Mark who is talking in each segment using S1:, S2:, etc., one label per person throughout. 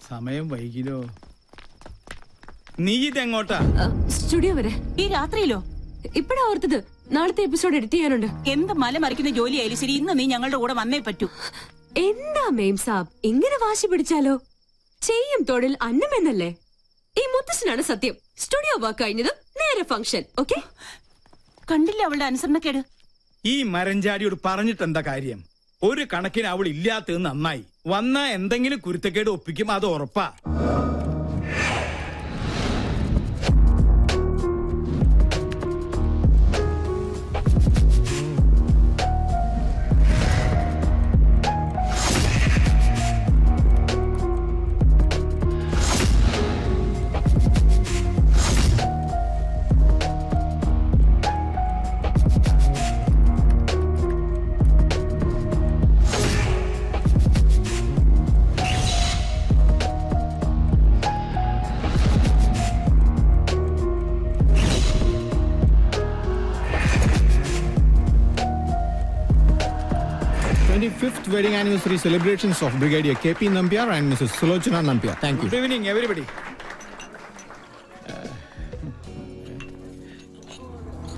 S1: സമയം വൈകിലോ? നീ ഇതെങ്ങോട്ടാ?
S2: സ്റ്റുഡിയോ വരെ.
S3: ഈ രാത്രിയിലോ?
S2: ഇപ്പഴാ ഓർത്തത് നാളത്തെ എപ്പിസോഡ് എഡിറ്റ് ചെയ്യാനുണ്ട്.
S3: എന്ത് മലമറിക്കുന്ന ജോലിയായാലും ശരി, ഇന്ന് നീ ഞങ്ങളുടെ കൂടെ വന്നേ പറ്റൂ.
S2: എന്താ മേം സാബ് ഇങ്ങനെ വാശി പിടിച്ചാലോ? ചെയ്യും തൊഴിൽ അന്നമെന്നല്ലേ? ഈ മുത്തശ്ശനാണ് സത്യം. സ്റ്റുഡിയോ വർക്ക് കഴിഞ്ഞത് നേരെ ഫംഗ്ഷൻ. ഓക്കെ,
S3: കണ്ടില്ല അവളുടെ അനുസരണക്കേട്.
S1: ഈ മരഞ്ചാടിയോട് പറഞ്ഞിട്ട് എന്താ കാര്യം? ഒരു കണക്കിന് അവൾ ഇല്ലാത്തത് നന്നായി. വന്ന എന്തെങ്കിലും കുരുത്തക്കേട് ഒപ്പിക്കും, അത് ഉറപ്പാ.
S4: Fifth wedding anniversary celebrations of Brigadier KP Nambiar and Mrs. Sulochana Nambiar. Thank you.
S1: Good evening, everybody.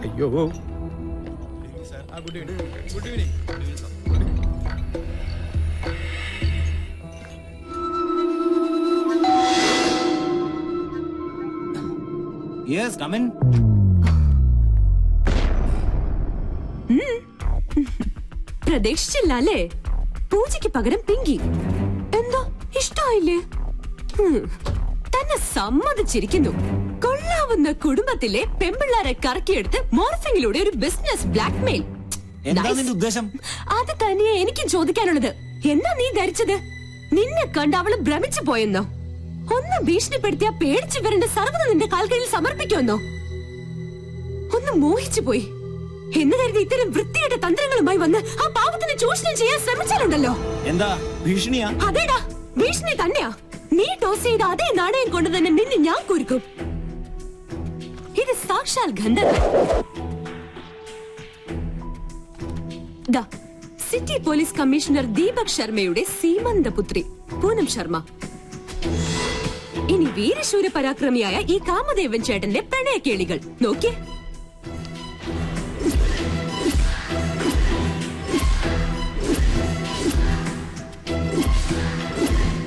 S1: Ayyo. Sir. Good evening. Good evening.
S5: Yes, come in.
S2: പ്രതീക്ഷിച്ചില്ല അല്ലേ? പൂജയ്ക്ക് പകരം പിങ്കി. എന്താ ഇഷ്ടായില്ലേ? തന്നെ സമ്മതിച്ചിരിക്കുന്നു. കൊള്ളാവുന്ന കുടുംബത്തിലെ പെമ്പിള്ളാരെ കറക്കിയെടുത്ത് മോർഫിംഗിലൂടെ ഒരു ബിസിനസ് ബ്ലാക്ക്മെയിൽ.
S5: ഉദ്ദേശം
S2: അത് തന്നെയാ എനിക്കും ചോദിക്കാനുള്ളത്. എന്താ നീ ധരിച്ചത്? നിന്നെ കണ്ട് അവള് ഭ്രമിച്ചു പോയെന്നോ? ഒന്ന് ഭീഷണിപ്പെടുത്തിയാ പേടിച്ചു വരേണ്ട സർവ്വത നിന്റെ കാൽക്കയിൽ സമർപ്പിക്കുമെന്നോ? ഒന്ന് മോഹിച്ചു പോയി എന്ന് കരുതി ഇത്തരം വൃത്തിയുടെ തന്ത്രങ്ങളുമായി വന്ന് ആ പാവത്തിനെ ചൂഷണം ചെയ്യാൻ ശ്രമിച്ചാലുണ്ടല്ലോ.
S5: എന്താ ഭീഷണിയാ?
S2: അതേടാ, ഭീഷണി തന്നെയാ. നീ ടോസ് ചെയ്ത അതേ നാണയം കൊണ്ട് തന്നെ നിന്നെ ഞാൻ കുരുക്കും. ഇത് സാക്ഷാൽ ഗന്ധർവൻ. സിറ്റി പോലീസ് കമ്മീഷണർ ദീപക് ശർമ്മയുടെ സീമന്തപുത്രി പൂനം ശർമ്മ. ഇനി വീരശൂര പരാക്രമിയായ ഈ കാമദേവൻ ചേട്ടന്റെ പ്രണയക്കേളികൾ നോക്കിയേ.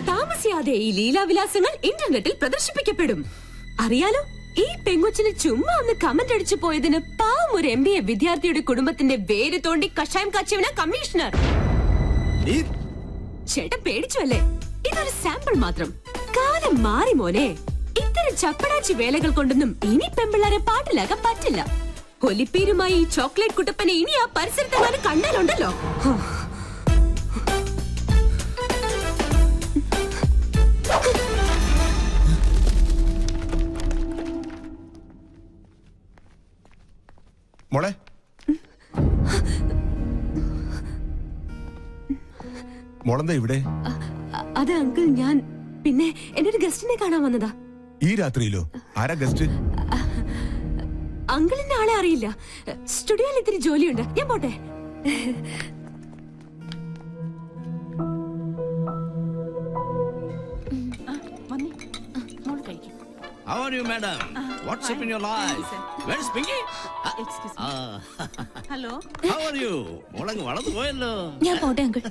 S2: താമസിയാതെ ഈ ലീലാവിലാസങ്ങൾ ഇന്റർനെറ്റിൽ പ്രദർശിപ്പിക്കപ്പെടും. അറിയാലോ, ഈ പെങ്കൊച്ചിന് ചുമ്മാ ഒന്ന് കമന്റ് അടിച്ചു പോയതിന് പാവം ഒരു MBA വിദ്യാർത്ഥിയുടെ കുടുംബത്തിന്റെ വേര് തോണ്ടി കഷായം കാച്ചിയവന കമ്മീഷണർ. ചേട്ടൻ പേടിച്ചു അല്ലേ? ഇതൊരു സാമ്പിൾ മാത്രം. കാലം മാറി മോനെ. ഇത്തരം ചപ്പടാച്ചി വേലകൾ കൊണ്ടൊന്നും ഇനി പെമ്പിള്ളാരെ പാട്ടിലാക്കാൻ പറ്റില്ല. ഒലിപ്പീരുമായി ഈ ചോക്ലേറ്റ് കുട്ടപ്പനെ ഇനി ആ പരിസരത്തെങ്ങാനും കണ്ടാലുണ്ടല്ലോ.
S4: മോളെ, മോളെന്താ ഇവിടെ?
S2: അത് അങ്കിൾ, ഞാൻ പിന്നെ എന്റെ ഒരു ഗസ്റ്റിനെ കാണാൻ വന്നതാ.
S4: ഈ രാത്രിയിലോ? ആരാ ഗസ്റ്റ്?
S2: അങ്കിളിന്റെ ആളെ അറിയില്ല. സ്റ്റുഡിയോയിൽ ഇത്തിരി ജോലിയുണ്ട്, ഞാൻ പോട്ടെ.
S5: How are you, madam? What's up in your life? Where's Pinky?
S3: Excuse me. Hello.
S5: How are you? മോളങ്ങ് വളർന്നു പോയല്ലോ.
S2: ഞാൻ പോട്ടെ അങ്കിൾ.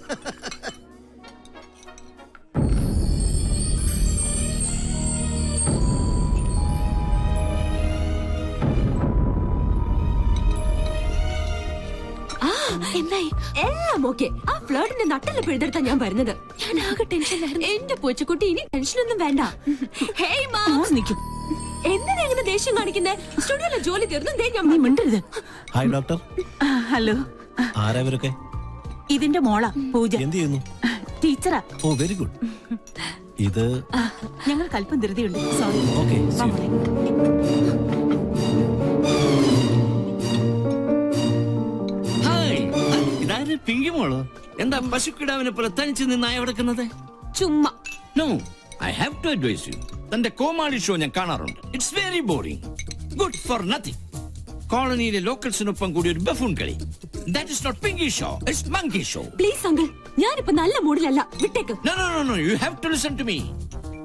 S2: എന്തായി? എല്ലാം ഓക്കെ. ആ ഫ്ലേർട്ടിന്റെ നട്ടല് പിഴുതെടുത്താ ഞാൻ വരുന്നത്. ഞാൻ ആകെ ടെൻഷനിലായിരുന്നു. എന്റെ പൂച്ചക്കുട്ടി, ഇനി ടെൻഷനൊന്നും വേണ്ട. ഹേയ് മാം, എന്തിനാ ഇങ്ങനെ ദേഷ്യം കാണിക്കുന്നേ? സ്റ്റുഡിയോയിലെ ജോലി തീർന്നു.
S3: നീ മിണ്ടരുത്.
S5: Hi doctor.
S3: ഹലോ.
S5: ആരാ ഇവരൊക്കെ?
S3: ഇതിന്റെ മോളാ പൂജ.
S5: എന്ത് ചെയ്യുന്നു?
S3: ടീച്ചറാ.
S5: ഓ, വെരി ഗുഡ്. ഇത്
S3: ഞങ്ങൾക്ക് അല്പം ധൃതിയുണ്ട്. സോറി.
S5: ഓക്കെ. ഇതാര് പിങ്കി മോളോ? എന്താ പശുക്കിടാവിനെ പോലെ തനിച്ച് നിന്നായി കിടക്കുന്നത്?
S2: ചുമ്മാ.
S5: No, I have to advise you. തന്റെ കോമാളി ഷോ ഞാൻ കാണാറുണ്ട്. It's very boring, good for nothing. കോളനിയിലെ ലോക്കൽസിനൊപ്പം കൂടി ഒരു ബഫൂൺ കളി. That is not pinky show, it's monkey show.
S2: Please uncle, ഞാനിപ്പോ നല്ല മൂഡിലല്ല, വിട്ടേക്ക്.
S5: No no no no, you have to listen to me.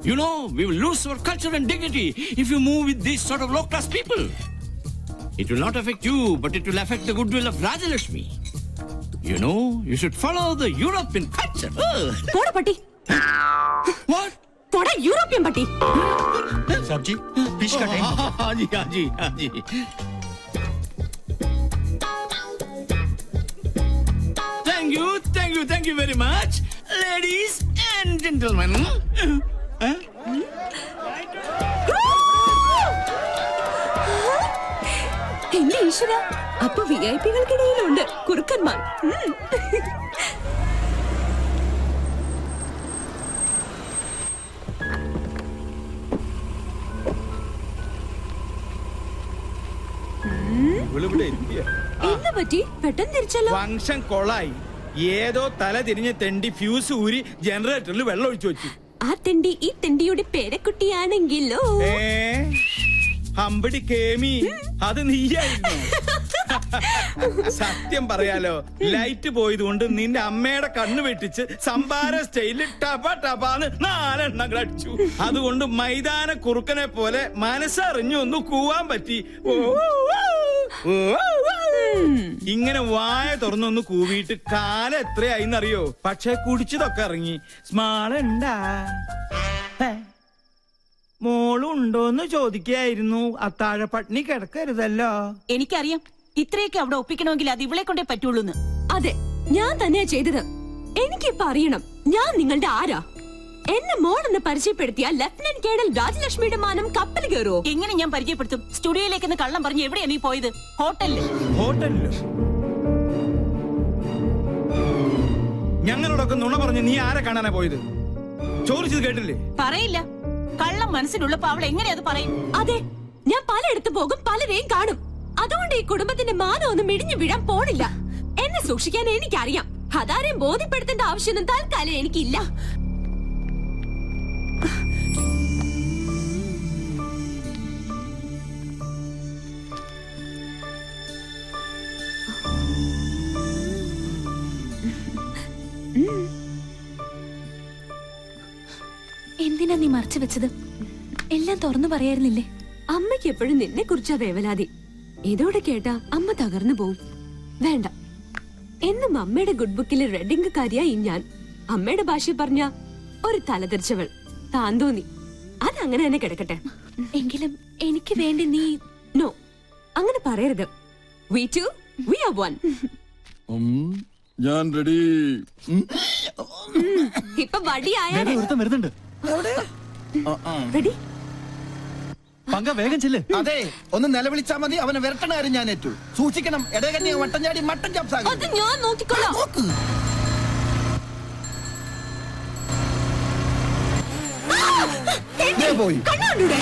S5: You know, we will lose our culture and dignity if you move with these sort of low-class people. It will not affect you, but it will affect the goodwill of Rajalakshmi. You know, you should follow the European culture.
S2: പോടാ പട്ടി,
S5: What?
S2: പോടാ European പട്ടി.
S6: साहब जी fish का time
S5: हाँ जी, हाँ जी, हाँ जी. Thank you very much, ladies and gentlemen.
S2: എന്റെ ഈശ്വര, അപ്പൊ VIP കൾക്കിടയിലുണ്ട് കുറുക്കന്മാർ. എന്താ പറ്റി? പെട്ടെന്ന് തിരിച്ചല്ലോ.
S1: ഫംഗ്ഷൻ കൊളായി. ഏതോ തല തിരിഞ്ഞ തെണ്ടി ഫ്യൂസ് ഊരി ജനറേറ്ററിൽ വെള്ളം ഒഴിച്ചു വെച്ചു.
S2: ആ തെണ്ടി ഈ തെണ്ടിയുടെ പേരക്കുട്ടിയാണെങ്കിലോ?
S1: ഹമ്പടി കേമി, അത് നീയായിരുന്നു. സത്യം പറയാലോ, ലൈറ്റ് പോയതുകൊണ്ട് നിന്റെ അമ്മയുടെ കണ്ണ് വെട്ടിച്ച് സംഭാര സ്റ്റൈലിൽ ടപ ടപാന്ന് 4 എണ്ണങ്ങൾ അടിച്ചു. അതുകൊണ്ട് മൈതാന കുറുക്കനെ പോലെ മനസ്സറിഞ്ഞു ഒന്ന് കൂവാൻ പറ്റി. ഇങ്ങനെ വായ തുറന്നൊന്ന് കൂവിയിട്ട് കാലം എത്രയായിന്നറിയോ? പക്ഷെ കുടിച്ചതൊക്കെ ഇറങ്ങി. സ്മാളുണ്ടാ മോളുണ്ടോന്ന് ചോദിക്കായിരുന്നു. അത്താഴ പട്ടിണി കിടക്കരുതല്ലോ.
S3: എനിക്കറിയാം, ഇത്രയൊക്കെ അവിടെ ഒപ്പിക്കണമെങ്കിൽ അത് ഇവളെ കൊണ്ടേ പറ്റുള്ളൂന്ന്.
S2: അതെ, ഞാൻ തന്നെയാ ചെയ്തത്. എനിക്കിപ്പോ അറിയണം ഞാൻ നിങ്ങളുടെ ആരാ. എന്നെ മോളെന്ന് പരിചയപ്പെടുത്തിയ ലഫ്റ്റനന്റ് കേണൽ രാജലക്ഷ്മിയുടെ മാനം കപ്പൽ കയറുവോ?
S3: എങ്ങനെ ഞാൻ പരിചയപ്പെടുത്തും? സ്റ്റുഡിയോയിലേക്ക് കള്ളം പറഞ്ഞ് എവിടെയാ നീ പോയത്?
S1: ഹോട്ടലിലോ? ഞങ്ങളോടൊക്കെ നുണ പറഞ്ഞ് നീ ആരെ കാണാനാ പോയത്? ചോദിച്ചത് കേട്ടില്ലേ?
S3: പറയില്ല. കള്ളം മനസ്സിലുള്ളപ്പോ അവൾ എങ്ങനെ അത് പറയും?
S2: അതെ, ഞാൻ പലയിടത്ത് പോകും, പലരെയും കാണും. അതുകൊണ്ട് ഈ കുടുംബത്തിന്റെ മാനം ഒന്നും ഇടിഞ്ഞു വീഴാൻ പോണില്ല. എന്നെ സൂക്ഷിക്കാൻ എനിക്കറിയാം. അതാരെയും ബോധ്യപ്പെടുത്തേണ്ട ആവശ്യമൊന്നും തൽക്കാലം എനിക്കില്ല.
S7: എന്തിനാ നീ മറച്ചു വെച്ചത്? എല്ലാം തുറന്നു പറയായിരുന്നില്ലേ?
S2: അമ്മയ്ക്ക് എപ്പോഴും നിന്നെ കുറിച്ചാ വേവലാതി. ഇതോടെ കേട്ടാ അമ്മ തകർന്നു പോവും. വേണ്ട, എന്നും അമ്മയുടെ ഗുഡ് ബുക്കിലെ റെഡിംഗ് കാര്യായി ഞാൻ. അമ്മയുടെ ഭാഷ പറഞ്ഞ ഒരു തലതെറിച്ചവൾ, താൻ തോന്നി. അതങ്ങനെ തന്നെ കിടക്കട്ടെ.
S7: എങ്കിലും എനിക്ക് വേണ്ടി നീ...
S2: നോ, അങ്ങനെ പറയരുത്. We two, we are one.
S6: ഞാൻ റെഡി.
S2: ഇപ്പൊ വടിയായാലേ.
S6: വരുന്നുണ്ട്.
S2: റെഡി?
S6: പങ്ക വേഗം ചെല്ല്.
S8: അതെ, ഒന്ന് നിലവിളിച്ചാ മതി. അവനെ വിരട്ടണ കാര്യം ഞാൻ ഏറ്റു. സൂക്ഷിക്കണം, ഇടകന്യ വട്ടം ചാടി മട്ടൻ ചാപ്സാകും.
S2: അത് ഞാൻ നോക്കിക്കൊള്ളാം.
S8: പോയി
S2: കണ്ണാണ്ടൂടെ